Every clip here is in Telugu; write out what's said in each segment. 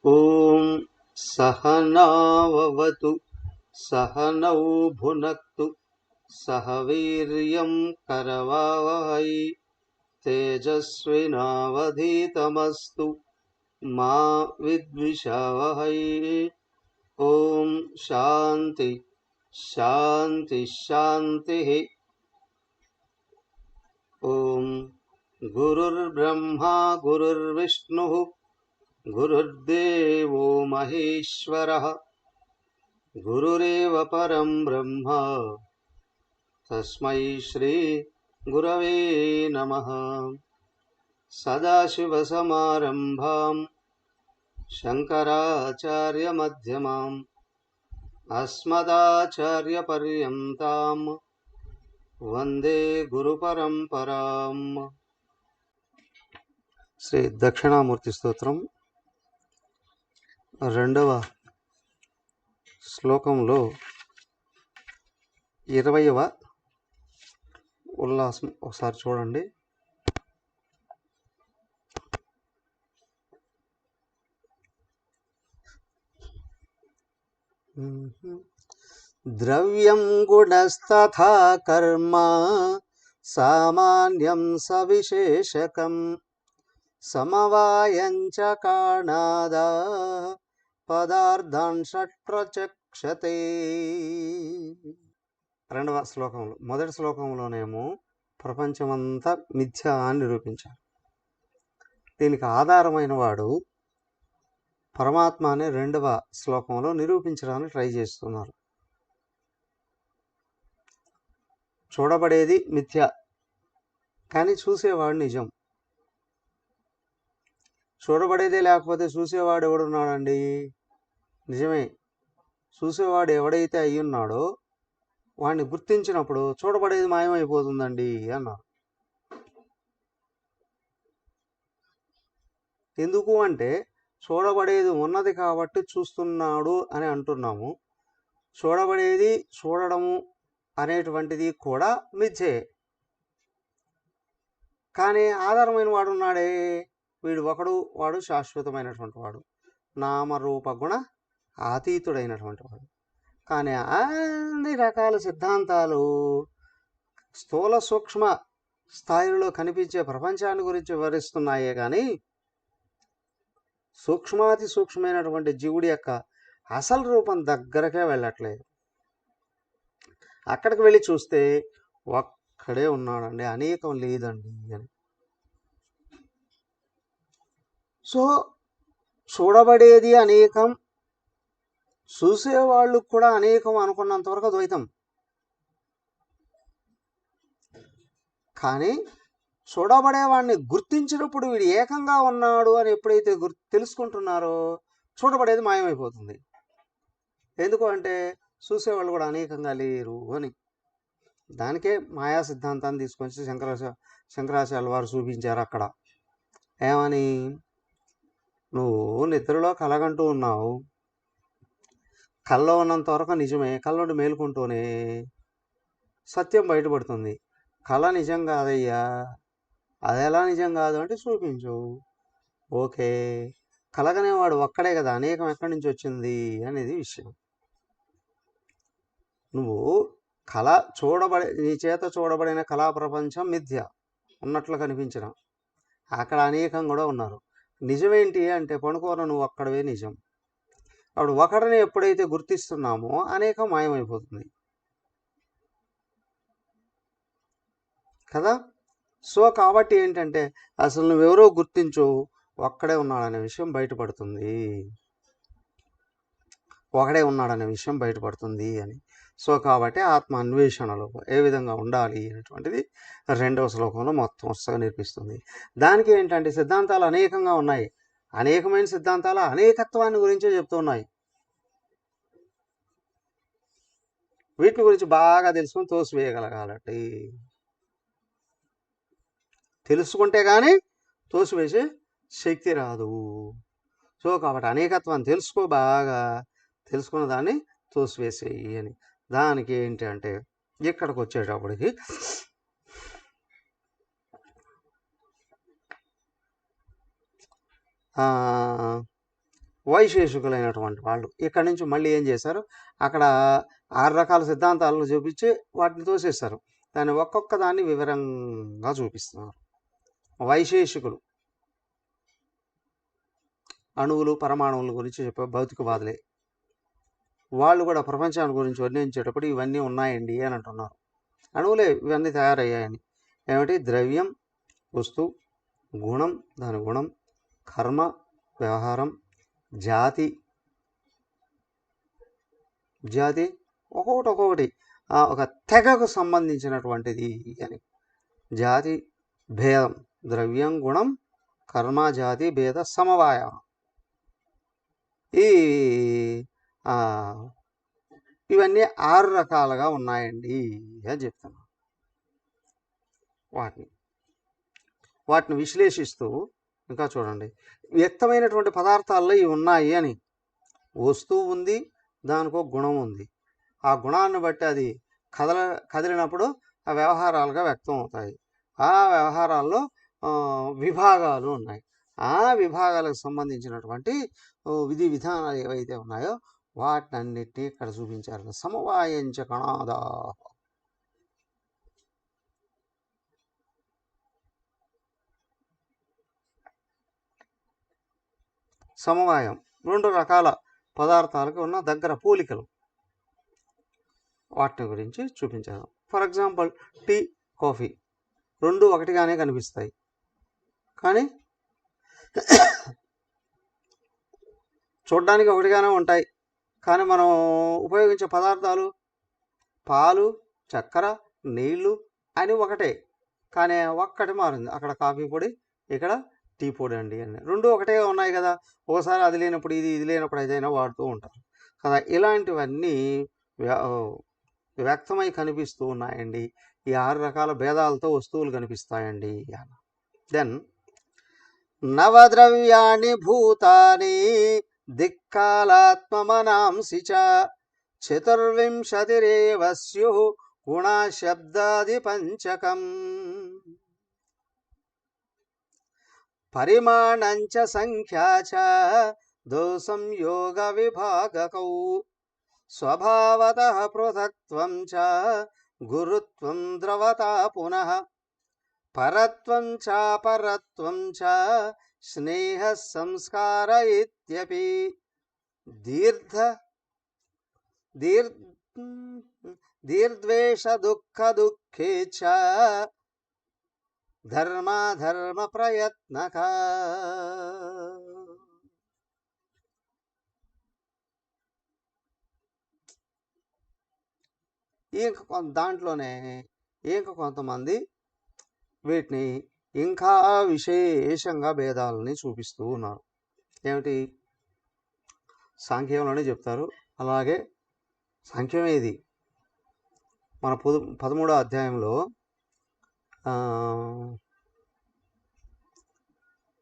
ఓం सहनाववतु सहनौ भुनक्तु सह वीर्यं करवावहै तेजस्विनावधीतमस्तु मा विद्विषावहै। ओम शांति शांति शांति। ओम गुरुर्ब्रह्मा गुरुर्विष्णुः गुरुर्देवो महेश्वरः गुरुरेव परं ब्रह्म तस्मै श्री गुरवे नमः। सदाशिवसमारम्भां शङ्कराचार्यमध्यमाम् अस्मदाचार्यपर्यन्तां वन्दे गुरुपरम्पराम्। శ్రీ దక్షిణామూర్తి స్తోత్రం రెండవ శ్లోకంలో 20వ ఉల్లాసం ఒకసారి చూడండి. ద్రవ్యం గుణస్తథా కర్మ సామాన్యం సవిశేషకం సమవాయం చ కాణాదా పదార్థాన్ షట్ ప్రచక్షతే. రెండవ శ్లోకంలో మొదటి శ్లోకంలోనేమో ప్రపంచమంతా మిథ్య అని నిరూపించారు. దీనికి ఆధారమైన వాడు పరమాత్మ అనే రెండవ శ్లోకంలో నిరూపించడానికి ట్రై చేస్తున్నారు. చూడబడేది మిథ్య, కానీ చూసేవాడు నిజం. చూడబడేదే లేకపోతే చూసేవాడు ఎవడున్నాడండి? నిజమే, చూసేవాడు ఎవడైతే అయ్యున్నాడో వాడిని గుర్తించినప్పుడు చూడబడేది మాయమైపోతుందండి అన్నారు. ఎందుకు అంటే చూడబడేది ఉన్నది కాబట్టి చూస్తున్నాడు అని అంటున్నాము. చూడబడేది చూడడము అనేటువంటిది కూడా మిథ్యే, కానీ ఆధారమైన వాడు ఉన్నాడే, వీడు ఒకడు, వాడు శాశ్వతమైనటువంటి వాడు, నామరూప గుణ అతీతుడైనటువంటి వాడు. కానీ అన్ని రకాల సిద్ధాంతాలు స్థూల సూక్ష్మ స్థాయిలో కనిపించే ప్రపంచాన్ని గురించి వివరిస్తున్నాయే కానీ సూక్ష్మాతి సూక్ష్మమైనటువంటి జీవుడి యొక్క అసలు రూపం దగ్గరకే వెళ్ళట్లేదు. అక్కడికి వెళ్ళి చూస్తే ఒక్కడే ఉన్నాడండి, అనేకం లేదండి అని. సో చూడబడేది అనేకం, చూసేవాళ్ళు కూడా అనేకం అనుకున్నంత వరకు ద్వైతం. కానీ చూడబడేవాడిని గుర్తించినప్పుడు వీడు ఏకంగా ఉన్నాడు అని ఎప్పుడైతే తెలుసుకుంటున్నారో చూడబడేది మాయమైపోతుంది. ఎందుకు అంటే చూసేవాళ్ళు కూడా లేరు అని. దానికే మాయా సిద్ధాంతాన్ని తీసుకొచ్చి శంకరాచార్యుల వారు చూపించారు అక్కడ. ఏమని? నువ్వు నిద్రలో కలగంటూ ఉన్నావు, కల్లో ఉన్నంత వరకు నిజమే, కళ్ళ మేలుకుంటూనే సత్యం బయటపడుతుంది. కళ నిజం కాదయ్యా, అది ఎలా నిజం కాదు అంటే చూపించు. ఓకే, కలగనేవాడు ఒక్కడే కదా, అనేకం ఎక్కడి నుంచి వచ్చింది అనేది విషయం. నువ్వు కళ నీ చేత చూడబడిన కళా ప్రపంచం మిథ్య ఉన్నట్లు కనిపించిన, అక్కడ అనేకం కూడా ఉన్నారు. నిజమేంటి అంటే పనుకోన నువ్వు ఒక్కడవే నిజం. అప్పుడు ఒకడిని ఎప్పుడైతే గుర్తిస్తున్నామో అనేకం మాయమైపోతుంది కదా. సో కాబట్టి ఏంటంటే అసలు నువ్వెవరో గుర్తించు, ఒక్కడే ఉన్నాడనే విషయం బయటపడుతుంది. ఒకడే ఉన్నాడనే విషయం బయటపడుతుంది అని. సో కాబట్టి ఆత్మ అన్వేషణలో ఏ విధంగా ఉండాలి అనేటువంటిది 2వ శ్లోకంలో మొత్తం వరుసగా నేర్పిస్తుంది. దానికి ఏంటంటే సిద్ధాంతాలు అనేకంగా ఉన్నాయి. అనేకమైన సిద్ధాంతాలు అనేకత్వాన్ని గురించే చెప్తున్నాయి. వీటి గురించి బాగా తెలుసుకొని తోసివేయగలగాలండి. తెలుసుకుంటే కానీ తోసివేసే శక్తి రాదు. సో కాబట్టి అనేకత్వాన్ని తెలుసుకో, బాగా తెలుసుకున్న దాన్ని తోసివేసేయి అని. దానికి ఏంటి అంటే ఇక్కడికి వచ్చేటప్పటికి వైశేషికులైనటువంటి వాళ్ళు ఇక్కడి నుంచి మళ్ళీ ఏం చేశారు, అక్కడ 6 రకాల సిద్ధాంతాలను చూపించి వాటిని తోసేశారు. దాన్ని ఒక్కొక్క దాన్ని వివరంగా చూపిస్తున్నారు. వైశేషికులు అణువులు పరమాణువుల గురించి చెప్పే భౌతికవాదులే. వాళ్ళు కూడా ప్రపంచాన్ని గురించి వర్ణించేటప్పుడు ఇవన్నీ ఉన్నాయండి అని అంటున్నారు. అణువులే ఇవన్నీ తయారయ్యాయని. ఏమిటి? ద్రవ్యం, వస్తువు, గుణం, దాని గుణం, కర్మ, వ్యవహారం, జాతి ఒక్కొక్కటి ఒక తెగకు సంబంధించినటువంటిది అని. జాతి భేదం, ద్రవ్యం, గుణం, కర్మ, జాతి భేద సమవాయం. ఇవన్నీ 6 రకాలుగా ఉన్నాయండి అని చెప్తున్నాను. వాటిని విశ్లేషిస్తూ ఇంకా చూడండి, వ్యక్తమైనటువంటి పదార్థాల్లో ఇవి ఉన్నాయి అని. వస్తువు ఉంది, దానికో గుణం ఉంది. ఆ గుణాన్ని బట్టి అది కదిలినప్పుడు ఆ వ్యవహారాలుగా వ్యక్తం అవుతాయి. ఆ వ్యవహారాల్లో విభాగాలు ఉన్నాయి. ఆ విభాగాలకు సంబంధించినటువంటి విధి విధానాలు ఏవైతే ఉన్నాయో వాటినన్నిటినీ ఇక్కడ చూపించారు. సమవాయంచ కణాదా. సమవాయం 2 రకాల పదార్థాలకు ఉన్న దగ్గర పోలికలు, వాటిని గురించి చూపించారు. ఫర్ ఎగ్జాంపుల్ టీ, కాఫీ 2 ఒకటిగానే కనిపిస్తాయి, కానీ చూడ్డానికి ఒకటిగానే ఉంటాయి. కానీ మనం ఉపయోగించే పదార్థాలు పాలు, చక్కెర, నీళ్లు అని ఒకటే, కానీ ఒక్కటి మారింది. అక్కడ కాఫీ పొడి, ఇక్కడ టీ పొడి అండి అని. 2 ఒకటే ఉన్నాయి కదా. ఒకసారి అది లేనప్పుడు ఇది లేనప్పుడు ఏదైనా వాడుతూ ఉంటారు కదా. ఇలాంటివన్నీ వ్యక్తమై కనిపిస్తూ ఉన్నాయండి. ఈ 6 రకాల భేదాలతో వస్తువులు కనిపిస్తాయండి. దెన్ నవద్రవ్యాణి భూతాని దిక్కాలాత్మమనాంసి చ చతుర్వింశతిరేవ స్యుః గుణా శబ్దాది పంచకం పరిమాణంచ సంఖ్యా చ దోషం యోగ విభాగకౌ స్వభావతః పృథక్త్వం చ గురుత్వం ద్రవతా పునః పరత్వం చాపరత్వం చ స్నేహ సంస్కార ఇత్యపి దీర్ద్వేష దుఃఖ దుఃఖే చ ధర్మ ప్రయత్నక. దాంట్లోనే ఇంకా కొంతమంది వీటిని ఇంకా విశేషంగా భేదాలని చూపిస్తూ ఉన్నారు. ఏమిటి? సాంఖ్యంలోనే చెప్తారు. అలాగే సాంఖ్యమే ఇది. మన 13వ అధ్యాయంలో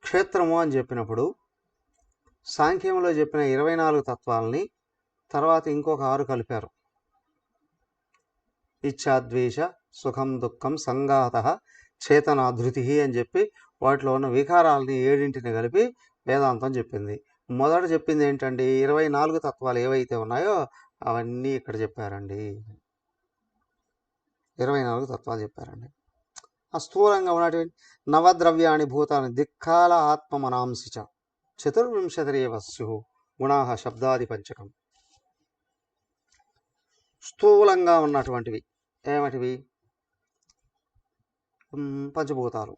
క్షేత్రము అని చెప్పినప్పుడు సాంఖ్యంలో చెప్పిన 24 తత్వాలని తర్వాత ఇంకొక 6 కలిపారు. ఇచ్ఛాద్వేష సుఖం దుఃఖం సంఘాత చేతన ధృతి అని చెప్పి వాటిలో ఉన్న వికారాలని 7 కలిపి వేదాంతం చెప్పింది. మొదట చెప్పింది ఏంటండి? 24 తత్వాలు ఏవైతే ఉన్నాయో అవన్నీ ఇక్కడ చెప్పారండి. 24 తత్వాలు చెప్పారండి. ఆ స్థూలంగా ఉన్నటువంటి నవద్రవ్యాణి భూతాన్ని దిక్కాల ఆత్మమనాంసి చ చతుర్వింశతిరేవ స్యుః గుణాః శబ్దాది పంచకం. స్థూలంగా ఉన్నటువంటివి ఏమిటివి? పంచభూతాలు.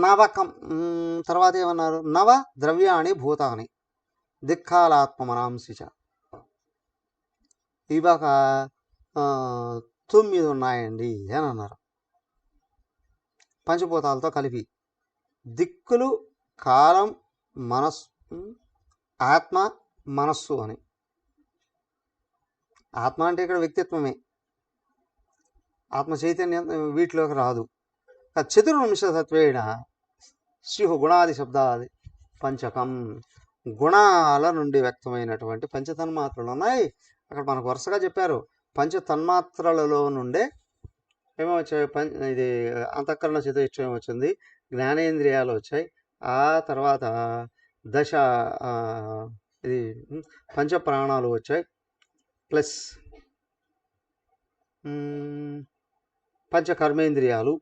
నవకం తర్వాత ఏమన్నారు? నవ ద్రవ్యాణి భూతాని. దిక్కాలాత్మమనాంసి చ. ఇవాక 9 ఉన్నాయండి అని అన్నారు పంచభూతాలతో కలిపి. దిక్కులు, కాలం, మనస్సు, ఆత్మ, మనస్సు అని. ఆత్మ అంటే ఇక్కడ వ్యక్తిత్వమే, ఆత్మ చైతన్యం వీటిలోకి రాదు. చతుర్వింశతత్వేన స్యు గుణాది శబ్దాది పంచకం. గుణాల నుండి వ్యక్తమైనటువంటి పంచతన్మాత్రలు ఉన్నాయి. అక్కడ మనకు వరుసగా చెప్పారు. పంచతన్మాత్రలలో నుండే ఏమో వచ్చాయి, ఇది అంతఃకరణ చతుష్టయం వచ్చింది, జ్ఞానేంద్రియాలు వచ్చాయి, ఆ తర్వాత దశ ఇది పంచప్రాణాలు వచ్చాయి, ప్లస్ పంచకర్మేంద్రియాలు,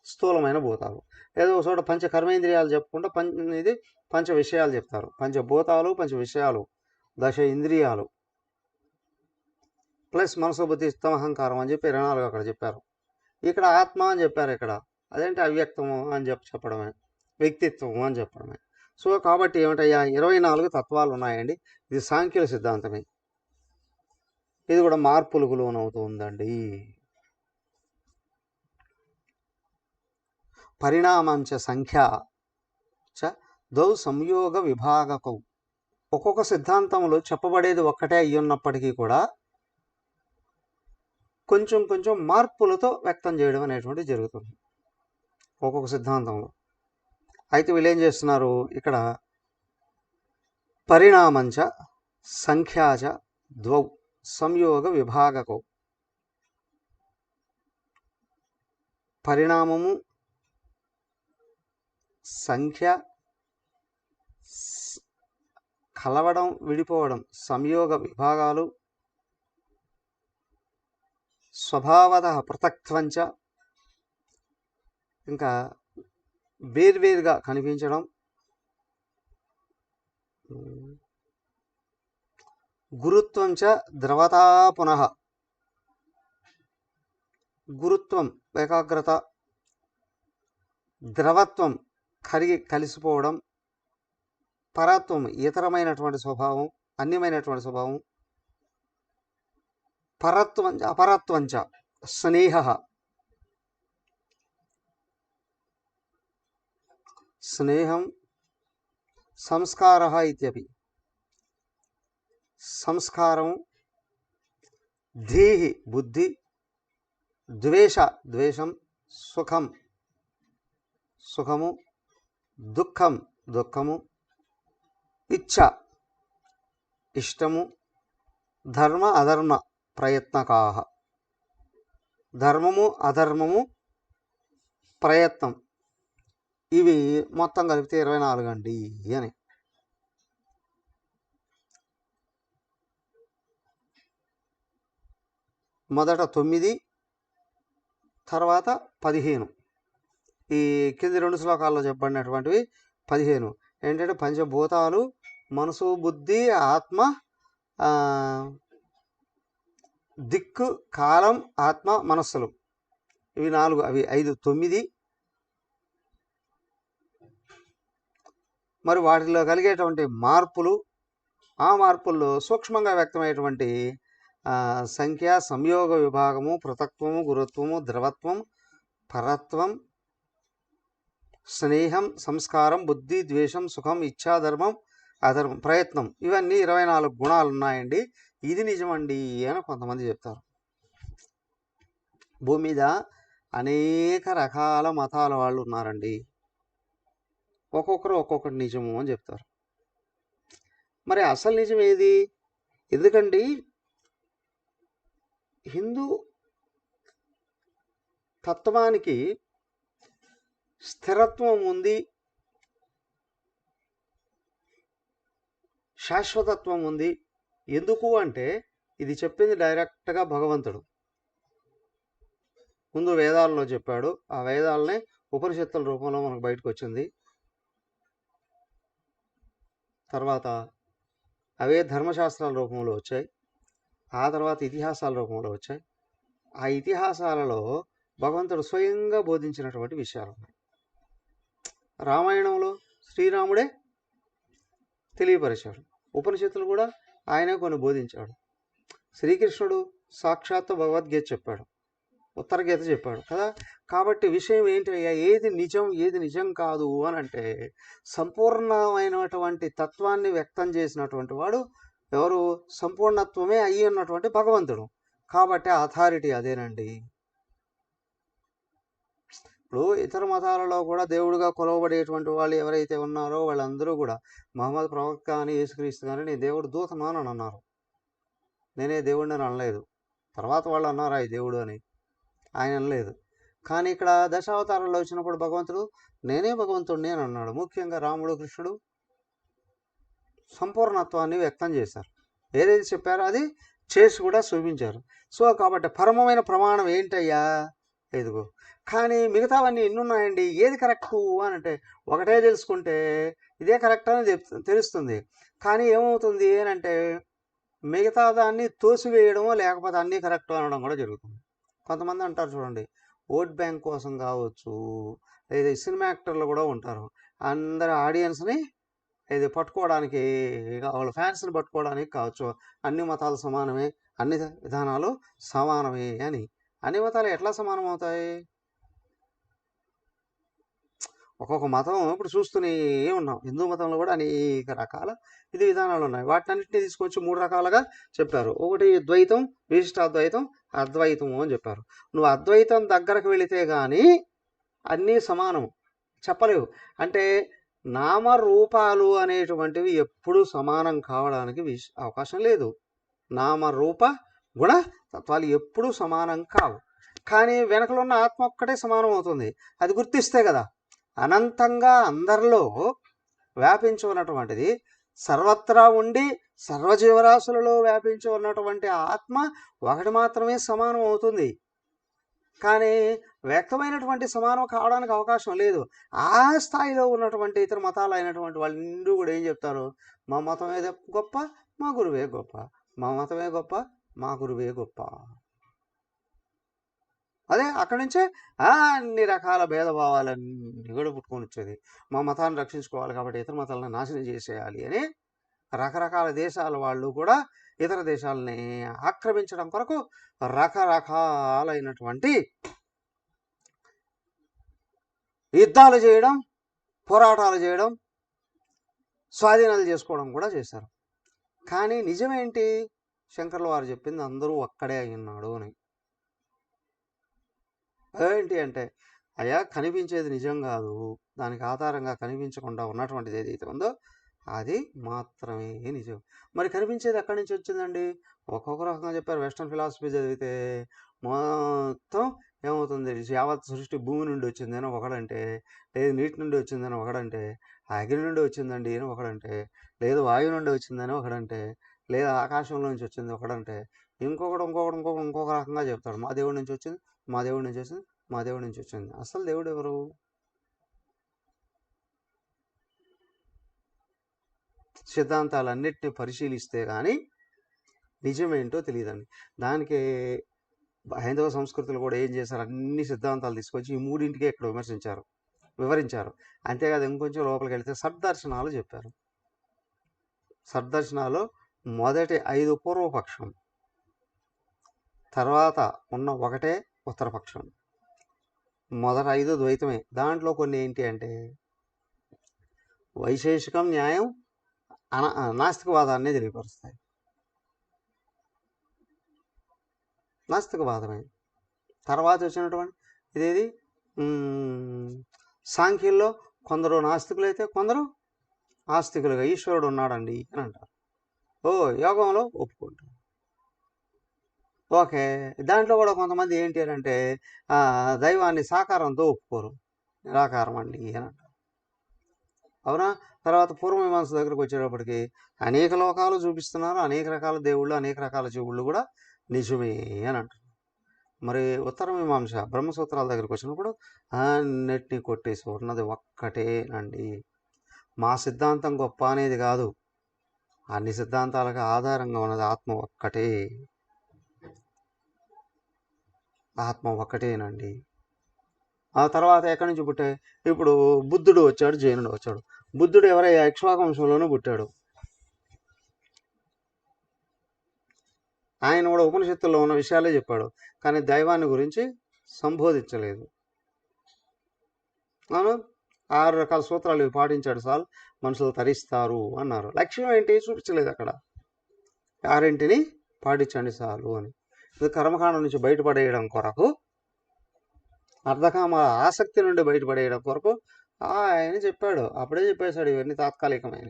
స్థూలమైన భూతాలు. ఏదో ఒక చోట పంచకర్మేంద్రియాలు చెప్పుకుంటే ఇది పంచ విషయాలు చెప్తారు. పంచభూతాలు, పంచ విషయాలు, దశ ఇంద్రియాలు, ప్లస్ మనసు, బుద్ధి, స్తమహంకారం అని చెప్పి 24 అక్కడ చెప్పారు. ఇక్కడ ఆత్మ అని చెప్పారు. ఇక్కడ అదేంటి అవ్యక్తము అని చెప్పడమే, వ్యక్తిత్వము అని చెప్పడమే. సో కాబట్టి ఏమిటయ్యా, 24 తత్వాలు ఉన్నాయండి. ఇది సాంఖ్యుల సిద్ధాంతమే. ఇది కూడా మార్పులకు లోనవుతుందండి. పరిణామంచ సంఖ్య చ దౌ సంయోగ విభాగకౌ. ఒక్కొక్క సిద్ధాంతంలో చెప్పబడేది ఒక్కటే అయ్యున్నప్పటికీ కూడా కొంచెం కొంచెం మార్పులతో వ్యక్తం చేయడం అనేటువంటి జరుగుతుంది ఒక్కొక్క సిద్ధాంతంలో. అయితే వీళ్ళు ఏం చేస్తున్నారు, ఇక్కడ పరిణామంచ సంఖ్యాచ ద్వౌ సంయోగ విభాగకౌ. పరిణామము, సంఖ్య, కలవడం, విడిపోవడం, సంయోగ విభాగాలు, స్వభావతః పృథక్త్వంచ, ఇంకా వేర్వేరుగా కనిపించడం, గురుత్వంచ ద్రవతా పునః. గురుత్వం ఏకాగ్రత, ద్రవత్వం కలిసిపోవడం, పరత్వం ఇతరమైనటువంటి స్వభావం, అన్యమైనటువంటి స్వభావం, పరత్వం అపరత్వంచ స్నేహ, స్నేహం, సంస్కార ఇత్యపి. సంస్కారం, ధీహి బుద్ధి, ద్వేష ద్వేషం, సుఖం సుఖము, దుఃఖం దుఃఖము, ఇచ్ఛ ఇష్టము, ధర్మ అధర్మ ప్రయత్నకాహ. ధర్మము అధర్మము ప్రయత్నం, ఇవి మొత్తం కలిపితే 24 అండి అని. మొదట 9, తర్వాత 15. ఈ కింది 2 శ్లోకాల్లో చెప్పబడినటువంటివి 15 ఏంటంటే పంచభూతాలు, మనసు, బుద్ధి, ఆత్మ, దిక్కు, కాలం, ఆత్మ, మనస్సులు, ఇవి 4, అవి 5, 9. మరి వాటిలో కలిగేటువంటి మార్పులు, ఆ మార్పుల్లో సూక్ష్మంగా వ్యక్తమయ్యేటువంటి సంఖ్య, సంయోగ విభాగము, పృథక్త్వము, గురుత్వము, ద్రవత్వం, పరత్వం, స్నేహం, సంస్కారం, బుద్ధి, ద్వేషం, సుఖం, ఇచ్ఛాధర్మం, అధర్మం, ప్రయత్నం, ఇవన్నీ 24 గుణాలు ఉన్నాయండి. ఇది నిజమండి అని కొంతమంది చెప్తారు. భూమి మీద అనేక రకాల మతాల వాళ్ళు ఉన్నారండి. ఒక్కొక్కరు ఒక్కొక్కటి నిజము అని చెప్తారు. మరి అసలు నిజం ఏది? ఎందుకండి హిందూ తత్వానికి స్థిరత్వం ఉంది, శాశ్వతత్వం ఉంది. ఎందుకు అంటే ఇది చెప్పింది డైరెక్ట్గా భగవంతుడు. ముందు వేదాల్లో చెప్పాడు, ఆ వేదాలనే ఉపనిషత్తుల రూపంలో మనకు బయటకు వచ్చింది. తర్వాత అవే ధర్మశాస్త్రాల రూపంలో వచ్చాయి. ఆ తర్వాత ఇతిహాసాల రూపంలో వచ్చాయి. ఆ ఇతిహాసాలలో భగవంతుడు స్వయంగా బోధించినటువంటి విషయాలు ఉన్నాయి. రామాయణంలో శ్రీరాముడే తెలియపరిచాడు. ఉపనిషత్తులు కూడా ఆయనే కొన్ని బోధించాడు. శ్రీకృష్ణుడు సాక్షాత్తు భగవద్గీత చెప్పాడు, ఉత్తర గీత చెప్పాడు కదా. కాబట్టి విషయం ఏంటి అయ్యా, ఏది నిజం ఏది నిజం కాదు అని అంటే సంపూర్ణమైనటువంటి తత్వాన్ని వ్యక్తం చేసినటువంటి వాడు ఎవరు? సంపూర్ణత్వమే అయ్యి ఉన్నటువంటి భగవంతుడు. కాబట్టి అథారిటీ అదేనండి. ఇప్పుడు ఇతర మతాలలో కూడా దేవుడిగా కొలవబడేటువంటి వాళ్ళు ఎవరైతే ఉన్నారో వాళ్ళందరూ కూడా మహమ్మద్ ప్రవక్త అని, యేసుక్రీస్తు కానీ నేను దేవుడు దూతను అని అన్నారు. నేనే దేవుడిని అని అనలేదు. తర్వాత వాళ్ళు అన్నారు ఆయన దేవుడు అని, ఆయన అనలేదు. కానీ ఇక్కడ దశావతారంలో వచ్చినప్పుడు భగవంతుడు నేనే భగవంతుడిని అని అన్నాడు. ముఖ్యంగా రాముడు, కృష్ణుడు సంపూర్ణత్వాన్ని వ్యక్తం చేశారు. ఏదైతే చెప్పారో అది చేసి కూడా చూపించారు. సో కాబట్టి పరమమైన ప్రమాణం ఏంటయ్యా, ఎదుగు. కానీ మిగతావన్నీ ఎన్నున్నాయండి, ఏది కరెక్టు అని అంటే ఒకటే తెలుసుకుంటే ఇదే కరెక్ట్ అని తెలుస్తుంది. కానీ ఏమవుతుంది అని అంటే మిగతా దాన్ని తోసివేయడమో లేకపోతే అన్నీ కరెక్ట్ అనడం కూడా జరుగుతుంది. కొంతమంది అంటారు చూడండి, ఓట్ బ్యాంక్ కోసం కావచ్చు, లేదా సినిమా యాక్టర్లు కూడా ఉంటారు, అందరి ఆడియన్స్ని ఇది పట్టుకోవడానికి, వాళ్ళ ఫ్యాన్స్ని పట్టుకోవడానికి కావచ్చు, అన్ని మతాలు సమానమే, అన్ని విధానాలు సమానమే అని. అన్ని మతాలు ఎట్లా సమానం అవుతాయి? ఒక్కొక్క మతం ఇప్పుడు చూస్తూనే ఉన్నాం. హిందూ మతంలో కూడా అనేక రకాల విధానాలు ఉన్నాయి. వాటినన్నింటినీ తీసుకొచ్చి 3 రకాలుగా చెప్పారు. ఒకటి ద్వైతం, విశిష్టాద్వైతం, అద్వైతం అని చెప్పారు. నువ్వు అద్వైతం దగ్గరకు వెళితే కానీ అన్నీ సమానం చెప్పలేవు. అంటే నామరూపాలు అనేటువంటివి ఎప్పుడూ సమానం కావడానికి అవకాశం లేదు. నామరూప గుణ తత్వాలు ఎప్పుడూ సమానం కావు. కానీ వెనకలో ఉన్న ఆత్మ ఒక్కటే సమానం అవుతుంది. అది గుర్తిస్తే కదా. అనంతంగా అందరిలో వ్యాపించి ఉన్నటువంటిది, సర్వత్రా ఉండి సర్వజీవరాశులలో వ్యాపించి ఉన్నటువంటి ఆత్మ ఒకటి మాత్రమే సమానం అవుతుంది. కానీ వ్యక్తమైనటువంటి సమానం కావడానికి అవకాశం లేదు. ఆ స్థాయిలో ఉన్నటువంటి ఇతర మతాలు అయినటువంటి వాళ్ళు నిండు కూడా ఏం చెప్తారు? మా మతమే గొప్ప, మా గురువే గొప్ప, మా మతమే గొప్ప, మా గురువే గొప్ప. అదే అక్కడి నుంచే అన్ని రకాల భేదభావాలన్నీ కూడా పుట్టుకొని వచ్చేది. మా మతాన్ని రక్షించుకోవాలి కాబట్టి ఇతర మతాలను నాశనం చేసేయాలి అని రకరకాల దేశాల వాళ్ళు కూడా ఇతర దేశాలని ఆక్రమించడం కొరకు రకరకాలైనటువంటి యుద్ధాలు చేయడం, పోరాటాలు చేయడం, స్వాధీనాలు చేసుకోవడం కూడా చేశారు. కానీ నిజమేంటి? శంకర్ల వారు చెప్పింది అందరూ ఒక్కడే అయి ఉన్నాడు అని. ఏంటి అంటే అయ్యా కనిపించేది నిజం కాదు, దానికి ఆధారంగా కనిపించకుండా ఉన్నటువంటిది ఏదైతే ఉందో అది మాత్రమే నిజం. మరి కనిపించేది ఎక్కడి నుంచి వచ్చిందండి? ఒక్కొక్క రకంగా చెప్పారు. వెస్టర్న్ ఫిలాసఫీ చదివితే మొత్తం ఏమవుతుంది, యావత్ సృష్టి భూమి నుండి వచ్చిందని ఒకడంటే, లేదు నీటి నుండి వచ్చిందని ఒకడంటే, అగ్ని నుండి వచ్చిందండి అని ఒకడంటే, లేదు వాయువు నుండి వచ్చిందని ఒకడంటే, లేదా ఆకాశంలో నుంచి వచ్చింది ఒకడంటే, ఇంకొక రకంగా చెప్తాడు. మా దేవుడి నుంచి వచ్చింది, మా దేవుడి నుంచి వచ్చింది, మా దేవుడి నుంచి వచ్చింది. అసలు దేవుడు ఎవరు? సిద్ధాంతాలన్నిటిని పరిశీలిస్తే కానీ నిజమేంటో తెలియదండి. దానికి హైందవ సంస్కృతులు కూడా ఏం చేశారు, అన్ని సిద్ధాంతాలు తీసుకొచ్చి ఈ మూడింటికే ఇక్కడ వివరించారు. అంతేకాదు ఇంకొంచెం లోపలికి వెళితే సర్దర్శనాలు చెప్పారు. సర్దర్శనాలు మొదటి 5 పూర్వపక్షం, తర్వాత ఉన్న ఒకటే ఉత్తరపక్షం, మొదటి 5 ద్వైతమే. దాంట్లో కొన్ని ఏంటి అంటే వైశేషికం, న్యాయం, నాస్తికవాదాన్ని తెలియపరుస్తాయి. నాస్తికవాదమే. తర్వాత వచ్చినటువంటి ఇదేది సాంఖ్యంలో కొందరు నాస్తికులైతే కొందరు ఆస్తికులుగా ఈశ్వరుడు ఉన్నాడండి అని అంటారు. యోగంలో ఒప్పుకుంటారు. ఓకే, దాంట్లో కూడా కొంతమంది ఏంటి అని అంటే దైవాన్ని సాకారంతో ఒప్పుకోరు, నిరాకారం అండి అని అంటారు. అవునా? తర్వాత పూర్వమీమాంస దగ్గరకు వచ్చేటప్పటికి అనేక లోకాలు చూపిస్తున్నారు, అనేక రకాల దేవుళ్ళు, అనేక రకాల జీవుళ్ళు కూడా నిజమే అని అంటారు. మరి ఉత్తర మీమాంస బ్రహ్మసూత్రాల దగ్గరికి వచ్చినప్పుడు అన్నిటినీ కొట్టేసి ఉన్నది ఒక్కటేనండి, మా సిద్ధాంతం గొప్ప అనేది కాదు, అన్ని సిద్ధాంతాలకు ఆధారంగా ఉన్నది ఆత్మ ఒక్కటే, ఆత్మ ఒక్కటేనండి. ఆ తర్వాత ఎక్కడి నుంచి పుట్టాయి? ఇప్పుడు బుద్ధుడు వచ్చాడు, జైనుడు వచ్చాడు. బుద్ధుడు ఎవరయ్యా? ఇక్ష్వాకు వంశంలోనూ పుట్టాడు. ఆయన కూడా ఉపనిషత్తుల్లో ఉన్న విషయాలే చెప్పాడు, కానీ దైవాన్ని గురించి సంబోధించలేదు. అవును, 6 రకాల సూత్రాలు ఇవి పాటించాడు చాలు మనుషులు తరిస్తారు అన్నారు. లక్ష్యం ఏంటి చూపించలేదు అక్కడ. 6 పాటించండి చాలు అని. ఇది కర్మకాండం నుంచి బయటపడేయడం కొరకు, అర్ధకామ ఆసక్తి నుండి బయటపడేయడం కొరకు ఆయన చెప్పాడు. అప్పుడే చెప్పేశాడు ఇవన్నీ తాత్కాలికమైన.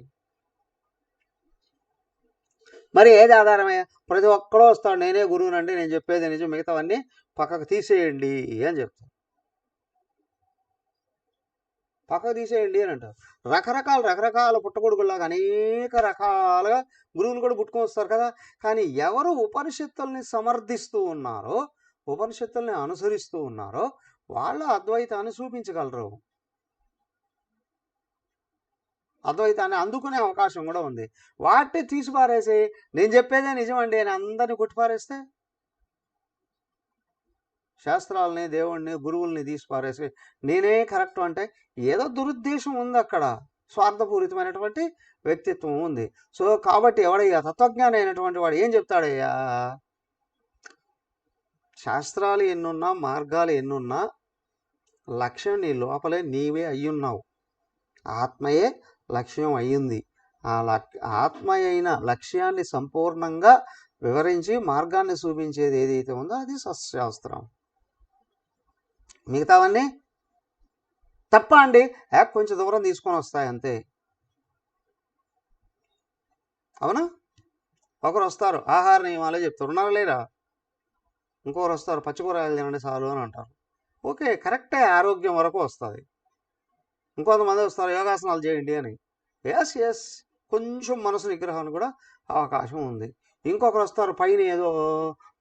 మరి ఏది ఆధారమయ్యా? ప్రతి ఒక్కడో వస్తాడు, నేనే గురువునండి, నేను చెప్పేది నిజం, మిగతావన్నీ పక్కకు తీసేయండి అని చెప్తాను. పక్కకు తీసేయండి అని అంటారు. రకరకాల పుట్టగొడుగులాగా అనేక రకాలుగా గురువులు కూడా పుట్టుకొని వస్తారు కదా. కానీ ఎవరు ఉపనిషత్తుల్ని సమర్థిస్తూ ఉన్నారో, ఉపనిషత్తుల్ని అనుసరిస్తూ ఉన్నారో వాళ్ళు అద్వైతాన్ని చూపించగలరు. అద్వైతాన్ని అందుకునే అవకాశం కూడా ఉంది. వాటిని తీసిపారేసి నేను చెప్పేదే నిజం అండి అని అందరినీ కొట్టిపారేస్తే, శాస్త్రాలని, దేవుణ్ణి, గురువుల్ని తీసిపారేసి నేనే కరెక్ట్ అంటే ఏదో దురుద్దేశం ఉంది అక్కడ, స్వార్థపూరితమైనటువంటి వ్యక్తిత్వం ఉంది. సో కాబట్టి ఎవడయ్యా తత్వజ్ఞాని అయినటువంటి వాడు ఏం చెప్తాడయ్యా? శాస్త్రాలు ఎన్నున్నా, మార్గాలు ఎన్నున్నా, లక్ష్యం నీ లోపలే నీవే అయ్యున్నావు. ఆత్మయే లక్ష్యం అయ్యింది. ఆ ఆత్మ అయిన లక్ష్యాన్ని సంపూర్ణంగా వివరించి మార్గాన్ని చూపించేది ఏదైతే ఉందో అది సత్శాస్త్రం. మిగతావన్నీ తప్ప అండి, కొంచెం దూరం తీసుకొని వస్తాయి అంతే. అవునా? ఒకరు వస్తారు ఆహార నియమాలే చెప్తారు, ఉన్నారా లేరా? ఇంకొకరు వస్తారు పచ్చికూరగాయలు తినండి చాలు అని అంటారు. ఓకే, కరెక్టే, ఆరోగ్యం వరకు వస్తుంది. ఇంకొంతమంది వస్తారు యోగాసనాలు చేయండి అని. ఎస్ కొంచెం మనసు నిగ్రహాన్ని కూడా అవకాశం ఉంది. ఇంకొకరు వస్తారు పైన ఏదో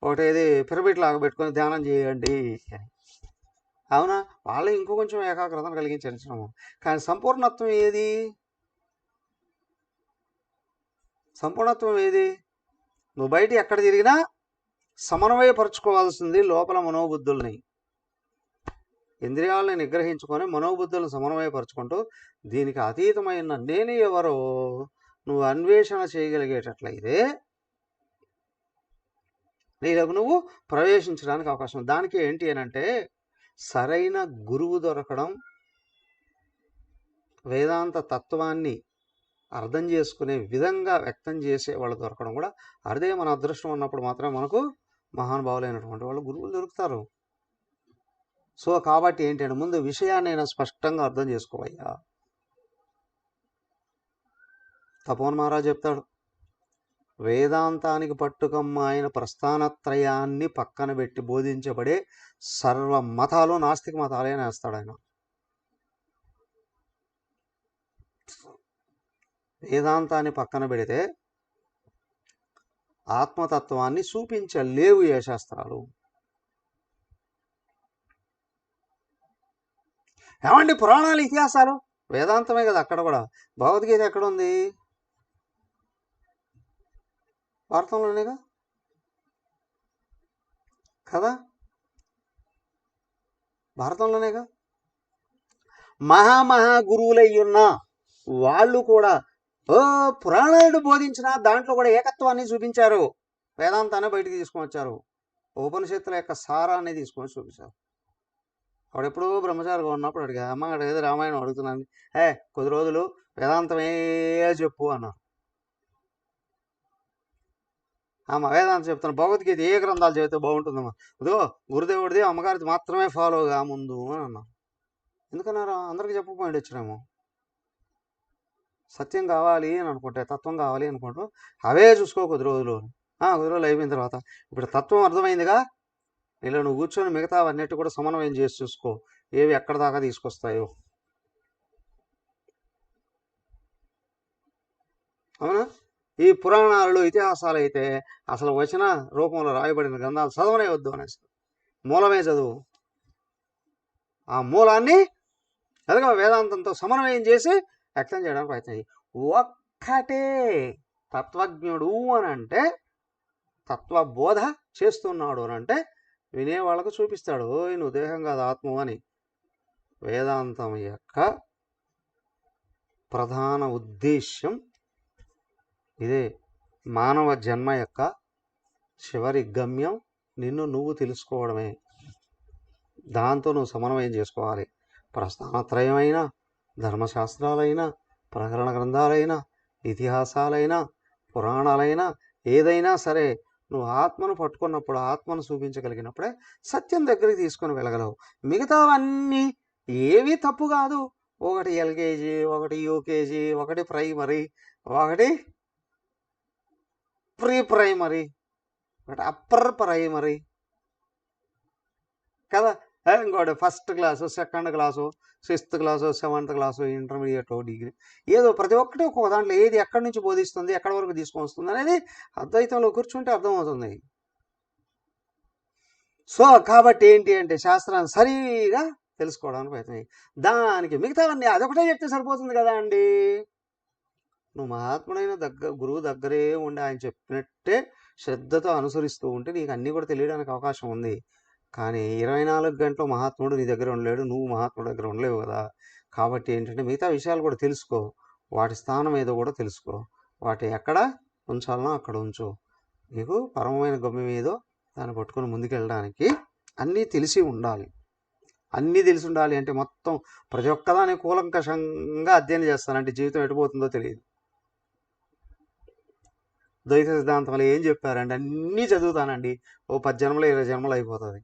ఒకటి ఏది పిరమిడ్ లాగా పెట్టుకొని ధ్యానం చేయండి అని. అవునా? వాళ్ళు ఇంకో కొంచెం ఏకాగ్రతను కలిగించడము. కానీ సంపూర్ణత్వం ఏది? సంపూర్ణత్వం ఏది? నువ్వు బయట ఎక్కడ తిరిగినా సమన్వయపరుచుకోవాల్సింది లోపల మనోబుద్ధుల్ని. ఇంద్రియాలని నిగ్రహించుకొని మనోబుద్ధులను సమన్వయపరుచుకుంటూ దీనికి అతీతమైన నేను ఎవరో నువ్వు అన్వేషణ చేయగలిగేటట్లయితే నీలోకి నువ్వు ప్రవేశించడానికి అవకాశం. దానికి ఏంటి అని అంటే సరైన గురువు దొరకడం, వేదాంత తత్వాన్ని అర్థం చేసుకునే విధంగా వ్యక్తం చేసే వాళ్ళు దొరకడం కూడా అదే మన అదృష్టం ఉన్నప్పుడు మాత్రమే మనకు మహానుభావులైనటువంటి వాళ్ళు గురువులు దొరుకుతారు. సో కాబట్టి ఏంటంటే ముందు విషయాన్ని అయినా స్పష్టంగా అర్థం చేసుకోవయ్యా. తపోవన్ మహారాజ్ చెప్తాడు, వేదాంతానికి పట్టుకమ్మ ఆయన ప్రస్థానత్రయాన్ని పక్కన పెట్టి బోధించబడే సర్వ మతాలు నాస్తిక మతాలే నేస్తాడు ఆయన. వేదాంతాన్ని పక్కన పెడితే ఆత్మతత్వాన్ని చూపించలేవు ఏ శాస్త్రాలు. ఏమండి పురాణాలు, ఇతిహాసాలు వేదాంతమే కదా అక్కడ కూడా. భగవద్గీత ఎక్కడుంది? భారతంలోనేగా కదా, భారతంలోనేగా. గురువులయ్యున్న వాళ్ళు కూడా పురాణాలను బోధించిన దాంట్లో కూడా ఏకత్వాన్ని చూపించారు, వేదాంతాన్ని బయటికి తీసుకొని వచ్చారు, ఉపనిషత్తుల యొక్క సారాన్ని తీసుకొని చూపించారు. వాడు ఎప్పుడూ బ్రహ్మచారిగా ఉన్నప్పుడు అడిగా, అమ్మ అడిగేది రామాయణం అడుగుతున్నాను, కొద్ది రోజులు వేదాంతమే చెప్పు అన్నారు. అమ్మ వేదాంతం చెప్తాను, భగవద్గీత ఏ గ్రంథాలు చదివితే బాగుంటుందమ్మా, ఇదిగో గురుదేవుడిది అమ్మగారిది మాత్రమే ఫాలోగా ముందు అని అన్నారు. ఎందుకన్నారా? అందరికి చెప్పకపోయింది వచ్చారేమో. సత్యం కావాలి అని అనుకుంటే, తత్వం కావాలి అనుకుంటూ అవే చూసుకో కొద్ది రోజులు. కొద్ది రోజులు అయిపోయిన తర్వాత ఇప్పుడు తత్వం అర్థమైందిగా, ఇలా నువ్వు కూర్చొని మిగతా అన్నిటి కూడా సమన్వయం చేసి చూసుకో ఏవి ఎక్కడ దాకా తీసుకొస్తాయో. అవునా? ఈ పురాణాలు, ఇతిహాసాలు అయితే అసలు వచన రూపంలో రాయబడిన గ్రంథాలు చదవనే వద్దు అనేసి, మూలమే చదువు. ఆ మూలాన్ని అదిగా వేదాంతంతో సమన్వయం చేసి వ్యక్తం చేయడానికి ప్రయత్నం. ఒక్కటే తత్వజ్ఞుడు అని అంటే, తత్వబోధ చేస్తున్నాడు అని అంటే వినేవాళ్ళకు చూపిస్తాడు, నువ్వు దేహం కాదు ఆత్మ అని. వేదాంతం యొక్క ప్రధాన ఉద్దేశ్యం ఇదే. మానవ జన్మ యొక్క చివరి గమ్యం నిన్ను నువ్వు తెలుసుకోవడమే. దాంతో నువ్వు సమన్వయం చేసుకోవాలి. ప్రస్థానత్రయమైనా, ధర్మశాస్త్రాలైనా, ప్రకరణ గ్రంథాలైనా, ఇతిహాసాలైనా, పురాణాలైనా, ఏదైనా సరే నువ్వు ఆత్మను పట్టుకున్నప్పుడు, ఆత్మను చూపించగలిగినప్పుడే సత్యం దగ్గరికి తీసుకొని వెళ్ళగలవు. మిగతావన్నీ ఏవి తప్పు కాదు. ఒకటి ఎల్కేజీ, ఒకటి యూకేజీ, ఒకటి ప్రైమరీ, ఒకటి ప్రీ ప్రైమరీ, ఒకటి అప్పర్ ప్రైమరీ కదా. ఇంకోటి first class, second class, 6th class, 7th class, intermediate, degree, ఏదో ప్రతి ఒక్కటి ఒక్కొక్క దాంట్లో ఏది ఎక్కడి నుంచి బోధిస్తుంది, ఎక్కడి వరకు తీసుకొని వస్తుంది అనేది అద్వైతంలో కూర్చుంటే అర్థమవుతుంది. సో కాబట్టి ఏంటి అంటే శాస్త్రాన్ని సరిగా తెలుసుకోవడానికి ప్రయత్నం. దానికి మిగతావన్నీ అదొకటే చెప్తే సరిపోతుంది కదా అండి. నువ్వు మహాత్ముడైన గురువు దగ్గరే ఉండి ఆయన చెప్పినట్టే శ్రద్ధతో అనుసరిస్తూ ఉంటే నీకు అన్నీ కూడా తెలియడానికి అవకాశం ఉంది. కానీ 24 గంటలు మహాత్ముడు నీ దగ్గర ఉండలేడు, నువ్వు మహాత్ముడు దగ్గర ఉండలేవు కదా. కాబట్టి ఏంటంటే మిగతా విషయాలు కూడా తెలుసుకో, వాటి స్థానం ఏదో కూడా తెలుసుకో, వాటి ఎక్కడ ఉంచాలనో అక్కడ ఉంచు. నీకు పరమమైన గమ్యం ఏదో దాన్ని పట్టుకొని ముందుకెళ్ళడానికి అన్నీ తెలిసి ఉండాలి. అన్నీ తెలిసి ఉండాలి అంటే మొత్తం ప్రతి ఒక్కదాన్ని కూలంకషంగా అధ్యయనం చేస్తానంటే జీవితం ఎటుపోతుందో తెలియదు. ద్వైత సిద్ధాంతంలో ఏం చెప్పారంటే అన్నీ చదువుతానండి, ఓ 10 జన్మలు 20 జన్మలు అయిపోతుంది,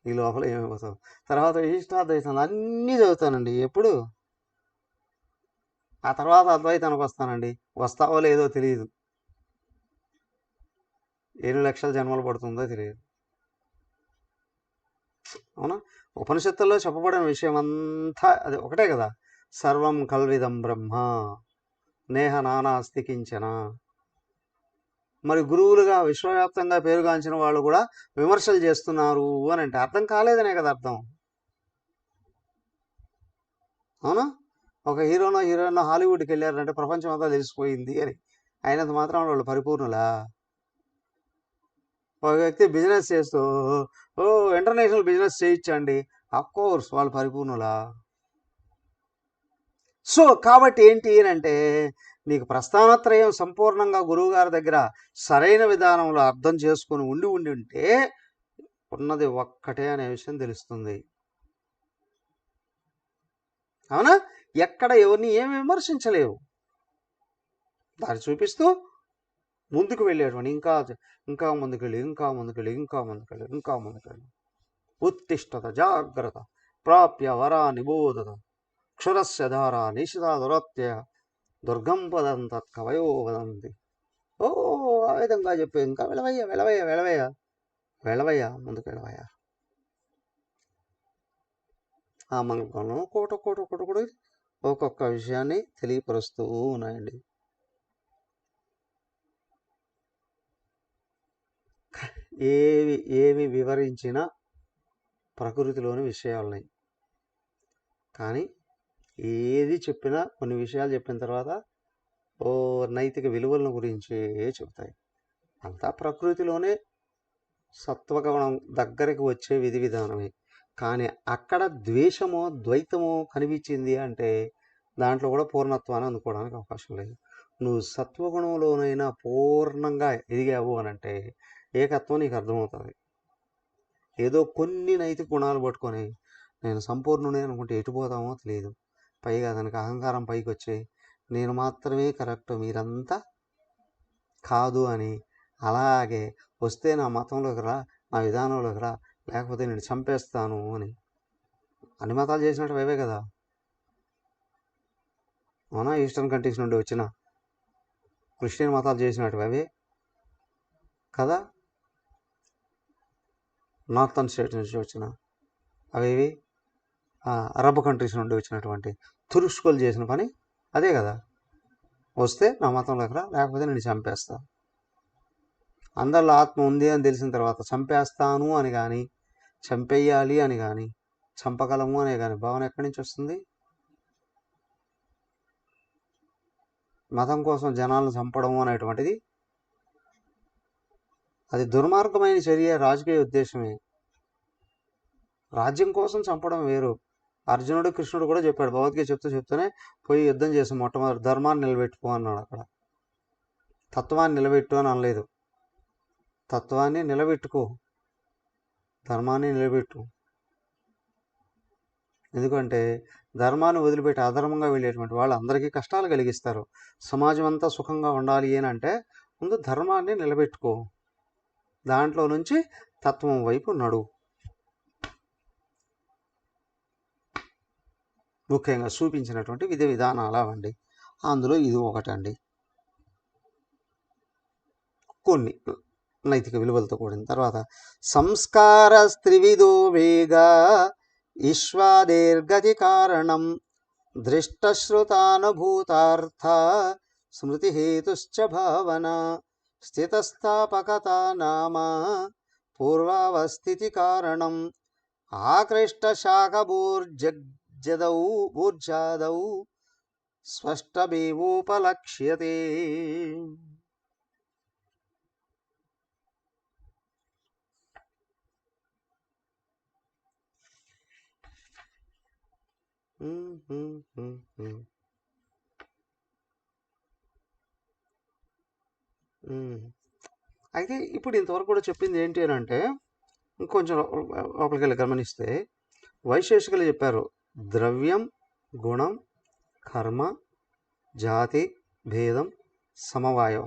ఈ లోపల ఏమైపోతుంది. తర్వాత విశిష్టాద్వైతంలో అన్నీ చదువుతానండి, ఎప్పుడు ఆ తర్వాత అద్వైతానికి వస్తానండి, వస్తావో లేదో తెలియదు, ఎన్ని లక్షల జన్మలు పడుతుందో తెలియదు. అవునా. ఉపనిషత్తుల్లో చెప్పబడిన విషయం అంతా అది ఒకటే కదా. సర్వం కల్విదం బ్రహ్మ నేహ నానాస్తి కించన. మరి గురువులుగా విశ్వవ్యాప్తంగా పేరుగాంచిన వాళ్ళు కూడా విమర్శలు చేస్తున్నారు అని అంటే అర్థం కాలేదనే కదా అర్థం. అవునా. ఒక హీరోయిన్ హాలీవుడ్కి వెళ్ళారంటే ప్రపంచం అంతా తెలిసిపోయింది అని, అయినంత మాత్రం వాళ్ళు పరిపూర్ణులా? ఒక వ్యక్తి బిజినెస్ చేస్తూ ఇంటర్నేషనల్ బిజినెస్ చేయించండి, అఫ్కోర్స్ వాళ్ళు పరిపూర్ణులా? సో కాబట్టి ఏంటి అంటే నీకు ప్రస్థానత్రయం సంపూర్ణంగా గురువుగారి దగ్గర సరైన విధానంలో అర్థం చేసుకొని ఉండి ఉంటే ఉన్నది ఒక్కటే అనే విషయం తెలుస్తుంది. అవునా. ఎక్కడ ఎవరిని ఏమి విమర్శించలేవు, దాన్ని చూపిస్తూ ముందుకు వెళ్ళేటువంటి ఇంకా ముందుకెళ్ళి ఉత్తిష్టత జాగ్రత్త ప్రాప్య వరా నిబోధత క్షురస్య ధార నిశిత దురత్య దుర్గం పదం తత్కవయో వదంతి. ఆ విధంగా చెప్పి ఇంకా వెళ్ళవయ్యా ముందుకు వెళ్ళవయ్యా. ఆ మంగళంలో కోట ఒక్కొక్క విషయాన్ని తెలియపరుస్తూ ఉన్నాయండి. ఏమి వివరించినా ప్రకృతిలోని విషయాలున్నాయి, కానీ ఏది చెప్పినా కొన్ని విషయాలు చెప్పిన తర్వాత నైతిక విలువలను గురించి చెబుతాయి. అంతా ప్రకృతిలోనే సత్వగుణం దగ్గరికి వచ్చే విధి విధానమే. కానీ అక్కడ ద్వేషమో ద్వైతమో కనిపించింది అంటే దాంట్లో కూడా పూర్ణత్వాన్ని అందుకోవడానికి అవకాశం లేదు. నువ్వు సత్వగుణంలోనైనా పూర్ణంగా ఎదిగావు అని అంటే ఏకత్వం నీకు అర్థమవుతుంది. ఏదో కొన్ని నైతిక గుణాలు పట్టుకొని నేను సంపూర్ణునే అనుకుంటే ఎటుపోతామో తెలియదు. పైగా దానికి అహంకారం పైకి వచ్చి నేను మాత్రమే కరెక్ట్, మీరంతా కాదు అని, అలాగే వస్తే నా మతంలోకి రా, నా విధానంలోకి రా, లేకపోతే నేను చంపేస్తాను అని అన్ని మతాలు చేసినట్టు అవే కదా. అవునా. ఈస్టర్న్ కంట్రీస్ నుండి వచ్చిన క్రిస్టియన్ మతాలు చేసినట్టు అవే కదా. నార్థన్ స్టేట్ నుంచి వచ్చిన అవేవి అరబ్ కంట్రీస్ నుండి వచ్చినటువంటి తురుష్కులు చేసిన పని అదే కదా. వస్తే నా మతంలోకి రా, లేకపోతే నేను చంపేస్తాను. అందరిలో ఆత్మ ఉంది అని తెలిసిన తర్వాత చంపేస్తాను అని కానీ, చంపేయాలి అని కానీ, చంపగలము అనే కానీ భావన ఎక్కడి నుంచి వస్తుంది? మతం కోసం జనాలను చంపడము అనేటువంటిది అది దుర్మార్గమైన చర్య, రాజకీయ ఉద్దేశమే. రాజ్యం కోసం చంపడం వేరు. అర్జునుడు కృష్ణుడు కూడా చెప్పాడు, భగవద్గీత చెప్తూనే పోయి యుద్ధం చేసి మొట్టమొదటి ధర్మాన్ని నిలబెట్టుకో అన్నాడు. అక్కడ తత్వాన్ని నిలబెట్టు అని అనలేదు. తత్వాన్ని నిలబెట్టుకో, ధర్మాన్ని నిలబెట్టు. ఎందుకంటే ధర్మాన్ని వదిలిపెట్టి అధర్మంగా వెళ్ళేటువంటి వాళ్ళు అందరికీ కష్టాలు కలిగిస్తారు. సమాజం అంతా సుఖంగా ఉండాలి అని అంటే ముందు ధర్మాన్ని నిలబెట్టుకో, దాంట్లో నుంచి తత్వం వైపు నడువు. ముఖ్యంగా చూపించినటువంటి విధి విధానాలు అవండి. అందులో ఇది ఒకటండి. కొన్ని నైతిక విలువలతో కూడిన. తర్వాత సంస్కార త్రివిధో వేగా ఈశ్వాదేర్గతి కారణం దృష్టశ్రుతానుభూతార్థ స్మృతిహేతుశ్చ భావన స్థితస్థాపకత నామ పూర్వావస్థితి కారణం ఆకృష్టశాఖబూర్జాదౌ స్పష్టమేవోపలక్ష్యతే. అయితే ఇప్పుడు ఇంతవరకు కూడా చెప్పింది ఏంటి అని అంటే, ఇంకొంచెం లోపలికి వెళ్ళి గమనిస్తే వైశేషికులు చెప్పారు ద్రవ్యం, గుణం, కర్మ, జాతి, భేదం, సమవాయం.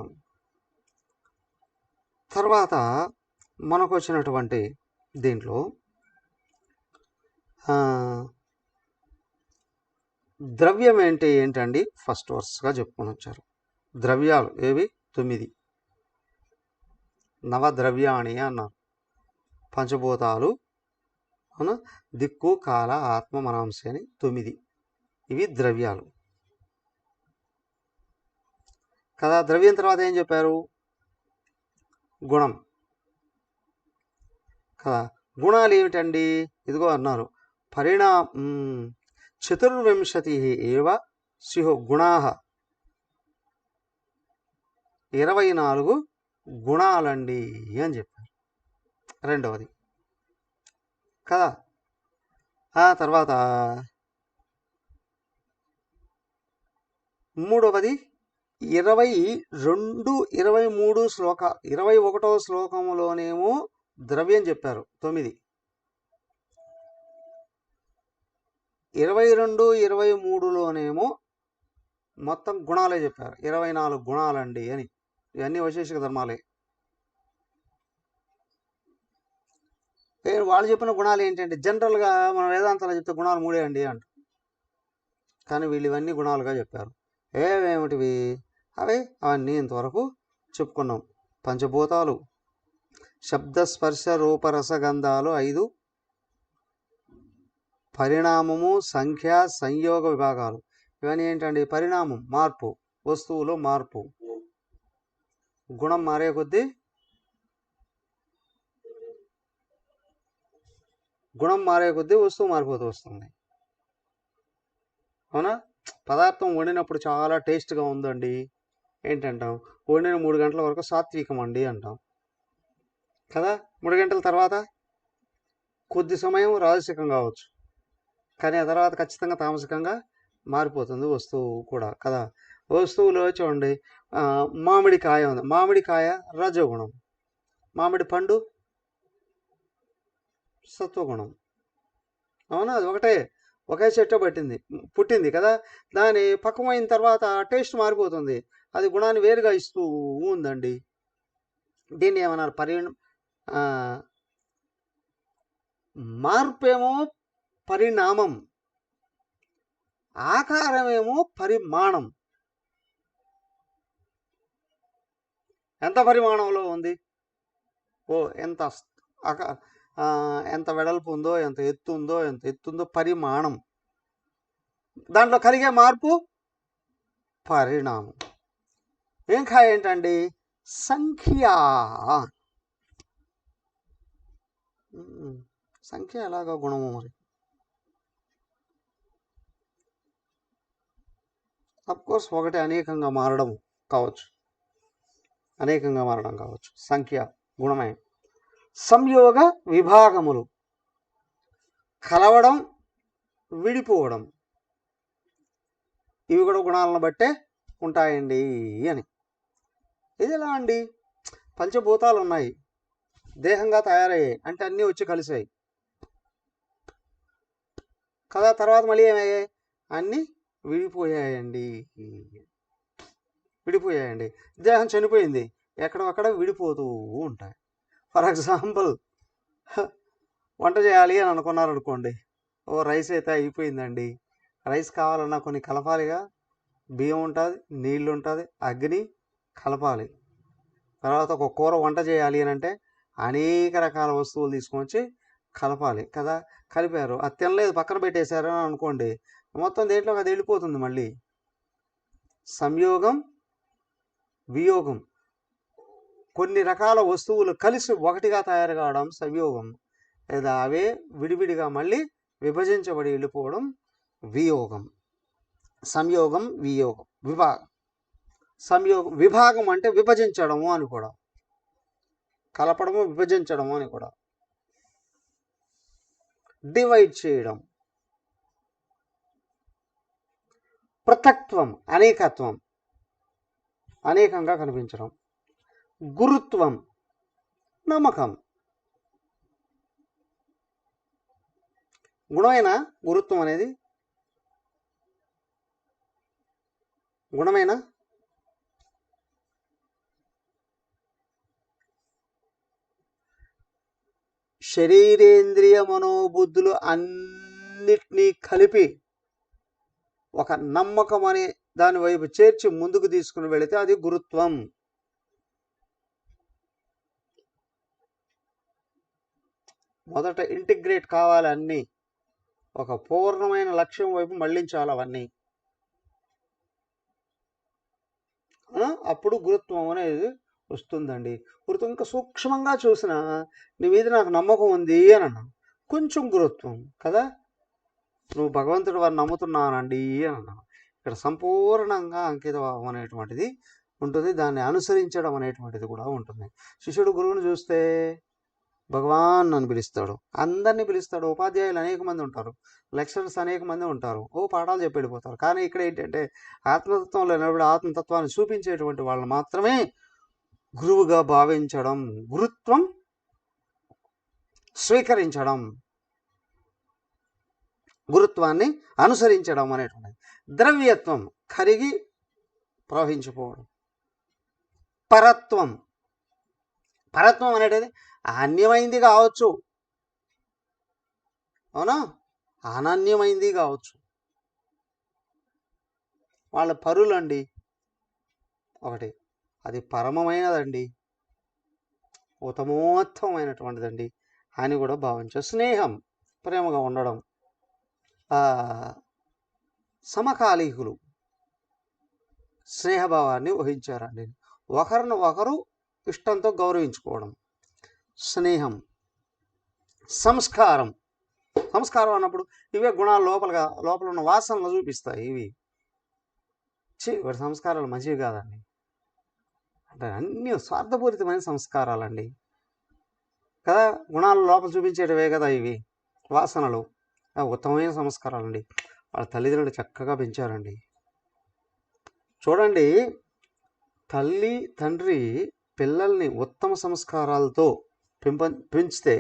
తర్వాత మనకు వచ్చినటువంటి దీంట్లో ద్రవ్యం ఏంటండి ఫస్ట్ వర్స్గా చెప్పుకొని వచ్చారు. ద్రవ్యాలు ఏవి? 9. నవద్రవ్యాణి అన్నారు. పంచభూతాలు, దిక్కు, కాల, ఆత్మ, మనాంశ అని 9. ఇవి ద్రవ్యాలు కదా. ద్రవ్యం తర్వాత ఏం చెప్పారు? గుణం కదా. గుణాలు ఏమిటండి? ఇదిగో అన్నారు చతుర్వింశతి ఏవ స్యు గుణాః. 24 గుణాలండి అని చెప్పారు. రెండవది కదా. ఆ తర్వాత మూడవది 22, 23 శ్లోకాలు. 21వ శ్లోకంలోనేమో ద్రవ్యం చెప్పారు 9. 22, 23లోనేమో మొత్తం గుణాలే చెప్పారు. 24 గుణాలండి అని. ఇవన్నీ వైశేషిక ధర్మాలే. వాళ్ళు చెప్పిన గుణాలు ఏంటంటే జనరల్గా మన వేదాంతాలు చెప్తే గుణాలు 3 అండి అంట. కానీ వీళ్ళు ఇవన్నీ గుణాలుగా చెప్పారు. ఏమేమిటివి అవన్నీ ఇంతవరకు చెప్పుకున్నాం. పంచభూతాలు, శబ్దస్పర్శ రూపరసగంధాలు 5, పరిణామము, సంఖ్య, సంయోగ విభాగాలు. ఇవన్నీ ఏంటండి? పరిణామం మార్పు, వస్తువులో మార్పు. గుణం మారే కొద్దీ వస్తువు మారిపోతూ వస్తుంది. అవునా? పదార్థం వండినప్పుడు చాలా టేస్ట్గా ఉందండి ఏంటంటాం? వండిన 3 గంటల వరకు సాత్వికం అండి అంటాం కదా. 3 గంటల తర్వాత కొద్ది సమయం రాజసికం కావచ్చు, కానీ ఆ తర్వాత ఖచ్చితంగా తామసికంగా మారిపోతుంది వస్తువు కూడా కదా. వస్తువులో చూడండి, మామిడికాయ ఉంది. మామిడికాయ రజోగుణం, మామిడి పండు సత్వగుణం. అవునా? అది ఒకే చెట్టు పుట్టింది కదా. దాని పక్వమైన తర్వాత టేస్ట్ మారిపోతుంది. అది గుణాన్ని వేరుగా ఇస్తూ ఉందండి. దీన్ని ఏమన్నారు? మార్పేమో పరిణామం, ఆకారమేమో పరిమాణం. ఎంత పరిమాణంలో ఉంది? ఎంత వెడల్పు ఉందో, ఎంత ఎత్తుందో పరిమాణం. దాంట్లో కలిగే మార్పు పరిణామం. ఇంకా ఏంటండి? సంఖ్య. సంఖ్య ఎలాగా గుణము మరి? అఫ్కోర్స్ ఒకటి అనేకంగా మారడం కావచ్చు, సంఖ్య గుణమే. సంయోగ విభాగములు, కలవడం, విడిపోవడం, ఇవి కూడా గుణాలను బట్టే ఉంటాయండి అని. ఇది ఎలా అండి? పంచభూతాలు ఉన్నాయి, దేహంగా తయారయ్యాయి, అంటే అన్నీ వచ్చి కలిసాయి కదా. తర్వాత మళ్ళీ ఏమయ్యాయి, అన్నీ విడిపోయాయండి. విడిపోయాయండి. దేహం చనిపోయింది, ఎక్కడొక్కడ విడిపోతూ ఉంటాయి. ఫర్ ఎగ్జాంపుల్, వంట చేయాలి అని అనుకున్నారనుకోండి, ఓ రైస్ అయితే అయిపోయిందండి. రైస్ కావాలన్నా కొన్ని కలపాలిగా, బియ్యం ఉంటుంది, నీళ్ళు ఉంటుంది, అగ్ని కలపాలి. తర్వాత ఒక కూర వంట చేయాలి అని అంటే అనేక రకాల వస్తువులు తీసుకొచ్చి కలపాలి కదా. కలిపారు, అది తినలేదు పక్కన పెట్టేశారు అని అనుకోండి, మొత్తం దేంట్లోకి అది వెళ్ళిపోతుంది. మళ్ళీ సంయోగం వియోగం, కొన్ని రకాల వస్తువులు కలిసి ఒకటిగా తయారు కావడం సంయోగం, లేదా అవే విడివిడిగా మళ్ళీ విభజించబడి వెళ్ళిపోవడం వియోగం. సంయోగం వియోగం. విభాగం. సంయోగం విభాగం అంటే విభజించడము అని కూడా, కలపడము విభజించడము అని కూడా, డివైడ్ చేయడం. పృథక్త్వం అనేకత్వం, అనేకంగా కనిపించడం. గురుత్వం నమ్మకం. గుణమైన గురుత్వం అనేది గుణమైన శరీరేంద్రియ మనోబుద్ధులు అన్నిటినీ కలిపి ఒక నమ్మకం అనే దాని వైపు చేర్చి ముందుకు తీసుకుని వెళితే అది గురుత్వం. మొదట ఇంటిగ్రేట్ కావాలి, అన్నీ ఒక పూర్ణమైన లక్ష్యం వైపు మళ్ళించాలి అవన్నీ, అప్పుడు గురుత్వం అనేది వస్తుందండి. గురుత్వం ఇంకా సూక్ష్మంగా చూసిన, నీ మీద నాకు నమ్మకం ఉంది అని అన్నాను, కొంచెం గురుత్వం కదా. నువ్వు భగవంతుడు వారిని నమ్ముతున్నానండి అని అన్నాను, ఇక్కడ సంపూర్ణంగా అంకితభావం అనేటువంటిది ఉంటుంది, దాన్ని అనుసరించడం అనేటువంటిది కూడా ఉంటుంది. శిష్యుడు గురువుని చూస్తే భగవాన్ అని పిలుస్తాడు, అందరినీ పిలుస్తాడు. ఉపాధ్యాయులు అనేక మంది ఉంటారు, లెక్చరర్స్ అనేక మంది ఉంటారు, పాఠాలు చెప్పి వెళ్ళిపోతారు. కానీ ఇక్కడ ఏంటంటే ఆత్మతత్వంలో నిలబడి ఆత్మతత్వాన్ని చూపించేటువంటి వాళ్ళని మాత్రమే గురువుగా భావించడం, గురుత్వం స్వీకరించడం, గురుత్వాన్ని అనుసరించడం అనేటువంటిది. ద్రవ్యత్వం కరిగి ప్రవహించిపోవడం. పరత్వం, పరత్వం అనేటిది అన్యమైంది కావచ్చు, అవునా, అనన్యమైంది కావచ్చు. వాళ్ళ పరులండి ఒకటి, అది పరమమైనదండి, ఉత్తమోత్తమైనటువంటిదండి అని కూడా భావించారు. స్నేహం ప్రేమగా ఉండడం. సమకాలీకులు స్నేహభావాన్ని వహించారండి, ఒకరిని ఒకరు ఇష్టంతో గౌరవించుకోవడం. స్నేహం. సంస్కారం. సంస్కారం అన్నప్పుడు ఇవే గుణాలు లోపల ఉన్న వాసనలు చూపిస్తాయి. ఇవి వాటి సంస్కారాలు మంచివి కాదండి, అంటే అన్ని స్వార్థపూరితమైన సంస్కారాలండి కదా. గుణాలు లోపల చూపించేటివే కదా ఇవి, వాసనలు. ఉత్తమమైన సంస్కారాలండి, వాళ్ళ తల్లిదండ్రులు చక్కగా పెంచారండి. చూడండి, తల్లి తండ్రి పిల్లల్ని ఉత్తమ సంస్కారాలతో పెంచితే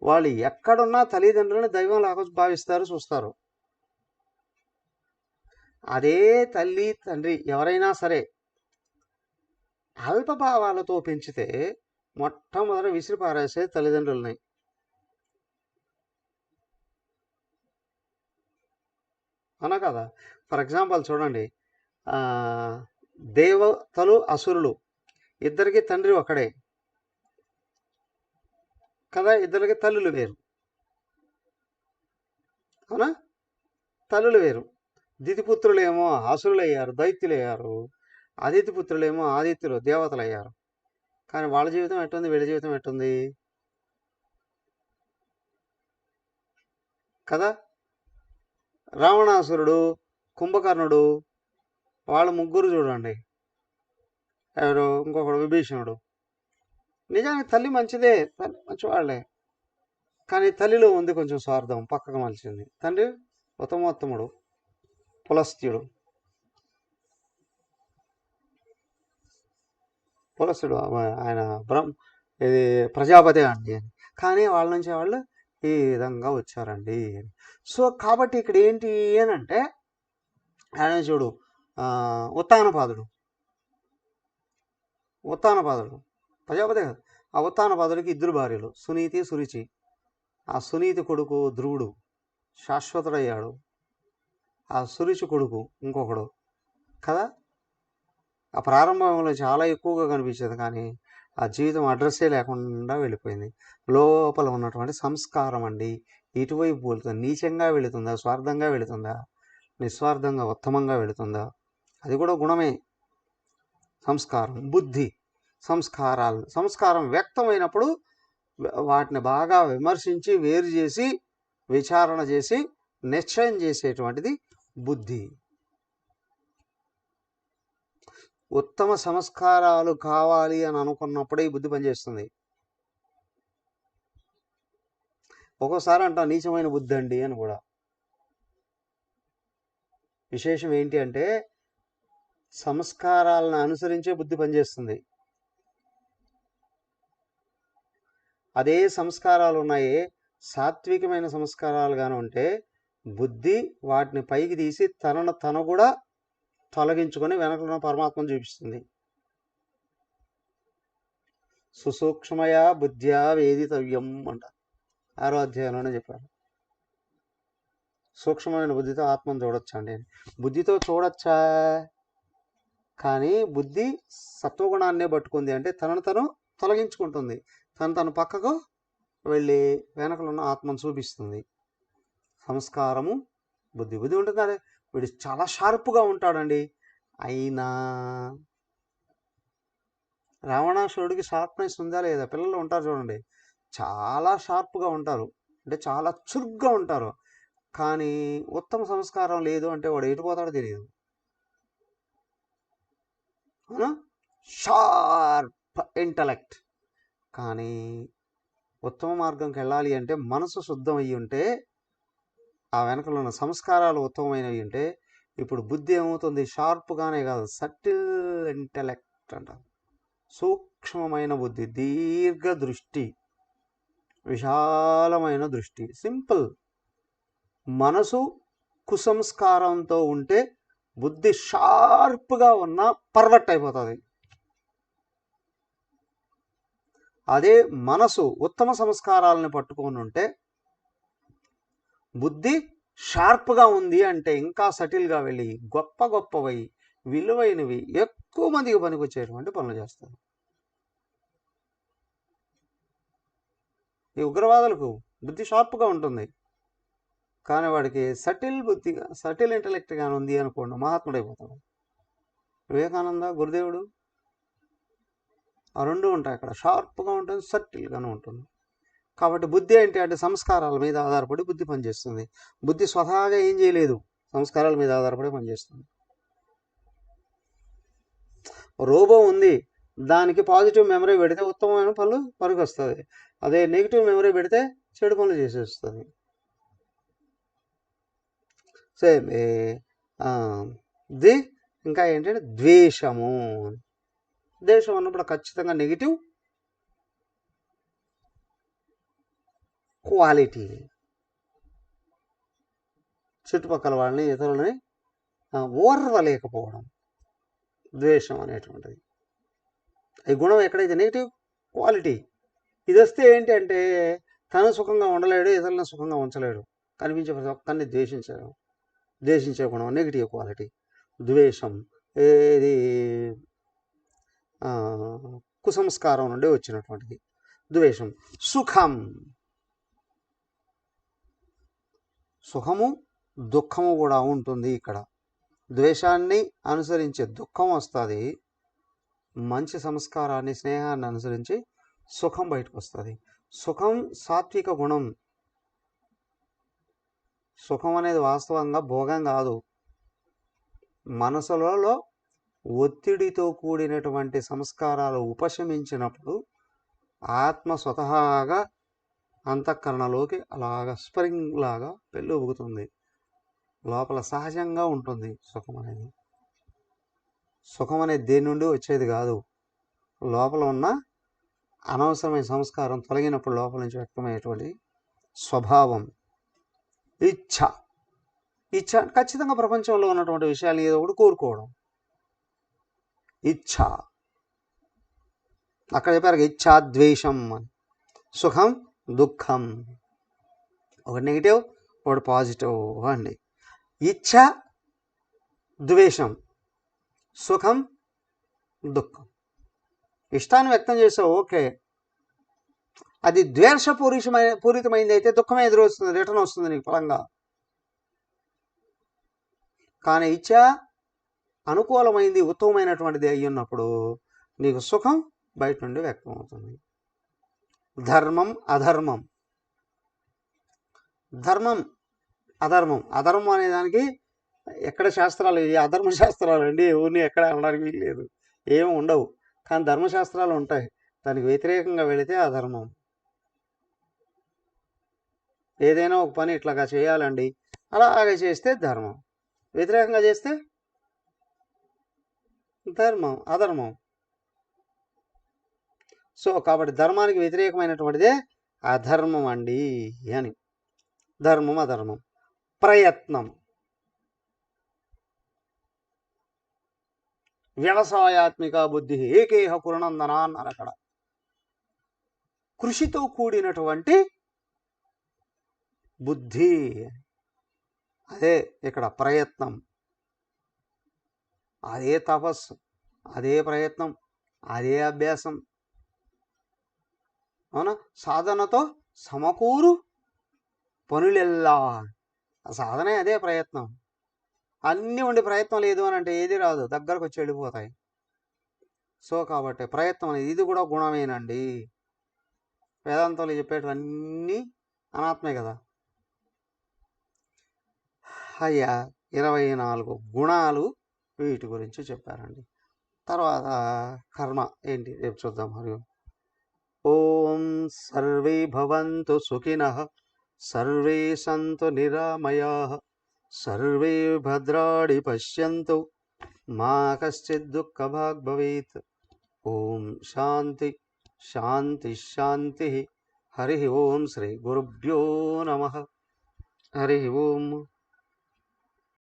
వాళ్ళు ఎక్కడున్నా తల్లిదండ్రులని దైవం లాగా భావిస్తారు, చూస్తారు. అదే తల్లి తండ్రి ఎవరైనా సరే అల్పభావాలతో పెంచితే మొట్టమొదట విసిరి పారేసే తల్లిదండ్రులని. అవునా కదా. ఫర్ ఎగ్జాంపుల్ చూడండి, దేవతలు అసురులు ఇద్దరికి తండ్రి ఒకడే కదా, ఇద్దరికి తల్లులు వేరు, అవునా, తల్లులు వేరు. దితిపుత్రులేమో అసురులయ్యారు, దైత్యులయ్యారు. అదితిపుత్రులేమో ఆదిత్యులు, దేవతలు అయ్యారు. కానీ వాళ్ళ జీవితం ఎట్టుంది, వీళ్ళ జీవితం ఎట్టుంది కదా. రావణాసురుడు, కుంభకర్ణుడు, వాళ్ళ ముగ్గురు చూడండి. ఎవరు, ఇంకొకడు విభీషణుడు. నిజానికి తల్లి మంచిదే, తల్లి మంచివాళ్లే, కానీ తల్లిలో ఉంది కొంచెం స్వార్థం, పక్కకు మలిచింది. తండ్రి ఉత్తమోత్తముడు, పులస్త్యుడు. పులస్త్యుడు ఆయన ఇది ప్రజాపతి అండి అని. కానీ వాళ్ళ నుంచి వాళ్ళు ఈ విధంగా వచ్చారండి. సో కాబట్టి ఇక్కడ ఏంటి అని అంటే ఆయన చూడు, ఉత్తానపాదుడు ప్రజాపతి కాదు. ఆ ఉత్తానపాదుడికి 2 భార్యలు, సునీతి సురుచి. ఆ సునీతి కొడుకు ధ్రువుడు శాశ్వతుడయ్యాడు. ఆ సురుచి కొడుకు ఇంకొకడు కదా. ఆ ప్రారంభంలో చాలా ఎక్కువగా కనిపించేది, కానీ ఆ జీవితం అడ్రస్సే లేకుండా వెళ్ళిపోయింది. లోపల ఉన్నటువంటి సంస్కారం అండి ఇటువైపు వెళుతుంది. నీచంగా వెళుతుందా, స్వార్థంగా వెళుతుందా, నిస్వార్థంగా ఉత్తమంగా వెళుతుందా, అది కూడా గుణమే. సంస్కారం, బుద్ధి, సంస్కారం వ్యక్తమైనప్పుడు వాటిని బాగా విమర్శించి వేరు చేసి విచారణ చేసి నిశ్చయం చేసేటువంటిది బుద్ధి. ఉత్తమ సంస్కారాలు కావాలి అని అనుకున్నప్పుడే ఈ బుద్ధి పనిచేస్తుంది. ఒక్కోసారి అంట నీచమైన బుద్ధి అండి అని కూడా. విశేషం ఏంటి అంటే సంస్కారాలను అనుసరించే బుద్ధి పనిచేస్తుంది. అదే సంస్కారాలు ఉన్నాయి, సాత్వికమైన సంస్కారాలుగానే ఉంటే బుద్ధి వాటిని పైకి తీసి తను కూడా తొలగించుకొని వెనకలున్న పరమాత్మను చూపిస్తుంది. సుసూక్ష్మయా బుద్ధ్యా వేదితవ్యం అంట 6వ అధ్యాయంలోనే చెప్పారు. సూక్ష్మమైన బుద్ధితో ఆత్మను చూడొచ్చా అండి? బుద్ధితో చూడొచ్చా, కానీ బుద్ధి సత్వగుణాన్నే పట్టుకుంది అంటే తను తొలగించుకుంటుంది. తను పక్కకు వెళ్ళి వెనకలున్న ఆత్మను చూపిస్తుంది. సంస్కారము బుద్ధి ఉంటుంది. అదే వీడు చాలా షార్ప్గా ఉంటాడండి. అయినా రావణాసురుడికి షార్ప్నెస్ ఉందా లేదా? పిల్లలు ఉంటారు చూడండి, చాలా షార్ప్గా ఉంటారు, అంటే చాలా చురుగ్గా ఉంటారు. కానీ ఉత్తమ సంస్కారం లేదు అంటే వాడు ఎటుపోతాడో తెలియదు. షార్ప్ ఇంటలెక్ట్, కానీ ఉత్తమ మార్గంకి వెళ్ళాలి అంటే మనసు శుద్ధం అయ్యి ఉంటే, ఆ వెనకలో ఉన్న సంస్కారాలు ఉత్తమమైనవి ఉంటే, ఇప్పుడు బుద్ధి ఏమవుతుంది? షార్ప్గానే కాదు, సటిల్ ఇంటలెక్ట్ అంట. సూక్ష్మమైన బుద్ధి, దీర్ఘ దృష్టి, విశాలమైన దృష్టి. సింపుల్. మనసు కుసంస్కారంతో ఉంటే బుద్ధి షార్ప్గా ఉన్న పర్వట్ అయిపోతుంది. అదే మనసు ఉత్తమ సంస్కారాలను పట్టుకొని ఉంటే బుద్ధి షార్ప్గా ఉంది అంటే ఇంకా సటిల్గా వెళ్ళి గొప్పవి విలువైనవి ఎక్కువ మందికి పనికొచ్చేటువంటి పనులు చేస్తారు. ఈ ఉగ్రవాదులకు బుద్ధి షార్ప్గా ఉంటుంది, కానీ వాడికి సటిల్ ఇంటలెక్ట్గా ఉంది అనుకోండి, మహాత్ముడైపోతాడు. వివేకానంద, గురుదేవుడు, ఆ రెండు ఉంటాయి అక్కడ. షార్ప్గా ఉంటుంది, సటిల్గానే ఉంటుంది. కాబట్టి బుద్ధి ఏంటి అంటే సంస్కారాల మీద ఆధారపడి బుద్ధి పనిచేస్తుంది. బుద్ధి స్వతహాగా ఏం చేయలేదు, సంస్కారాల మీద ఆధారపడి పనిచేస్తుంది. రోబో ఉంది, దానికి పాజిటివ్ మెమరీ పెడితే ఉత్తమమైన పనులు పనికొస్తుంది. అదే నెగిటివ్ మెమరీ పెడితే చెడు పనులు చేసేస్తుంది. సేమ్ ఇంకా ఏంటంటే ద్వేషము. ద్వేషం అన్నప్పుడు ఖచ్చితంగా నెగిటివ్ క్వాలిటీ, చుట్టుపక్కల వాళ్ళని ఇతరులని ఓర్వలేకపోవడం, ద్వేషం అనేటువంటిది. ఈ గుణం ఎక్కడైతే నెగిటివ్ క్వాలిటీ, ఇది వస్తే ఏంటి అంటే తను సుఖంగా ఉండలేడు, ఇతరులను సుఖంగా ఉంచలేడు, కనిపించే ప్రతి ఒక్కరిని ద్వేషించే గుణం నెగిటివ్ క్వాలిటీ. ద్వేషం ఏది కుసంస్కారం నుండి వచ్చినటువంటిది ద్వేషం. సుఖము దుఃఖము కూడా ఉంటుంది ఇక్కడ. ద్వేషాన్ని అనుసరించి దుఃఖం వస్తుంది, మంచి సంస్కారాన్ని స్నేహాన్ని అనుసరించి సుఖం బయటకు వస్తుంది. సుఖం సాత్విక గుణం. సుఖం అనేది వాస్తవంగా భోగం కాదు. మనసులలో ఒత్తిడితో కూడినటువంటి సంస్కారాలు ఉపశమించినప్పుడు ఆత్మ స్వతహాగా అంతఃకరణలోకి అలాగా స్ప్రింగ్ లాగా పెళ్ళుబుకుతుంది. లోపల సహజంగా ఉంటుంది సుఖం అనేది. సుఖం అనేది దేని నుండి వచ్చేది కాదు, లోపల ఉన్న అనవసరమైన సంస్కారం తొలగినప్పుడు లోపల నుంచి వ్యక్తమయ్యేటువంటి స్వభావం ఇచ్ఛ. ఇచ్ఛ ఖచ్చితంగా ప్రపంచంలో ఉన్నటువంటి విషయాలు ఏదో ఒకటి కోరుకోవడం, ఇచ్ఛ. అక్కడ చెప్పారు ఇచ్ఛా ద్వేషం, సుఖం దుఃఖం, ఒకటి నెగిటివ్ ఒకటి పాజిటివ్ అండి. ఇచ్ఛ ద్వేషం, సుఖం దుఃఖం. ఇష్టాన్ని వ్యక్తం చేసావు, ఓకే, అది పూరితమైంది అయితే దుఃఖమే ఎదురొస్తుంది, రిటర్న్ వస్తుంది నీకు ఫలంగా. కానీ ఇచ్ఛ అనుకూలమైంది, ఉత్తమమైనటువంటిది అయి ఉన్నప్పుడు నీకు సుఖం బయట నుండి వ్యక్తం అవుతుంది. ధర్మం అధర్మం, ధర్మం అధర్మం. అధర్మం అనే దానికి ఎక్కడ శాస్త్రాలు, ఈ అధర్మ శాస్త్రాలు అండి ఎవరిని ఎక్కడ అనడానికి వీల్లేదు, ఏమి ఉండవు. కానీ ధర్మశాస్త్రాలు ఉంటాయి, దానికి వ్యతిరేకంగా వెళితే అధర్మం. ఏదైనా ఒక పని ఇట్లాగా చేయాలండి, అలాగే చేస్తే ధర్మం, వ్యతిరేకంగా చేస్తే ధర్మం, అధర్మం. సో కాబట్టి ధర్మానికి వ్యతిరేకమైనటువంటిదే అధర్మం అండి అని. ధర్మం అధర్మం. ప్రయత్నం, వ్యవసాయాత్మిక బుద్ధి ఏకేహ కురునందన అన్నారు అక్కడ. కృషితో కూడినటువంటి బుద్ధి, అదే ఇక్కడ ప్రయత్నం. అదే తపస్సు, అదే ప్రయత్నం, అదే అభ్యాసం. అవునా? సాధనతో సమకూరు పనులెల్లా, సాధనే అదే ప్రయత్నం. అన్నీ ఉండి ప్రయత్నం లేదు అని అంటే ఏది రాదు, దగ్గరకు వచ్చి వెళ్ళిపోతాయి. సో కాబట్టి ప్రయత్నం అనేది ఇది కూడా గుణమేనండి. వేదాంతంలో చెప్పేటివన్నీ అనాత్మే కదా. అయ్యా 24 గుణాలు వీటి గురించి చెప్పారండి. తర్వాత కర్మ ఏంటి రేపు చూద్దాం. మరియు ఓం సర్వే భవంతు సుఖినః, సర్వే సంతు నిరామయాః, సర్వే భద్రాణి పశ్యంతు, మా కశ్చిద్ దుఃఖభాగ్ భవేత్. ఓం శాంతి శాంతి శాంతి. హరి ఓం శ్రీ గురుభ్యో నమః. హరి ఓం.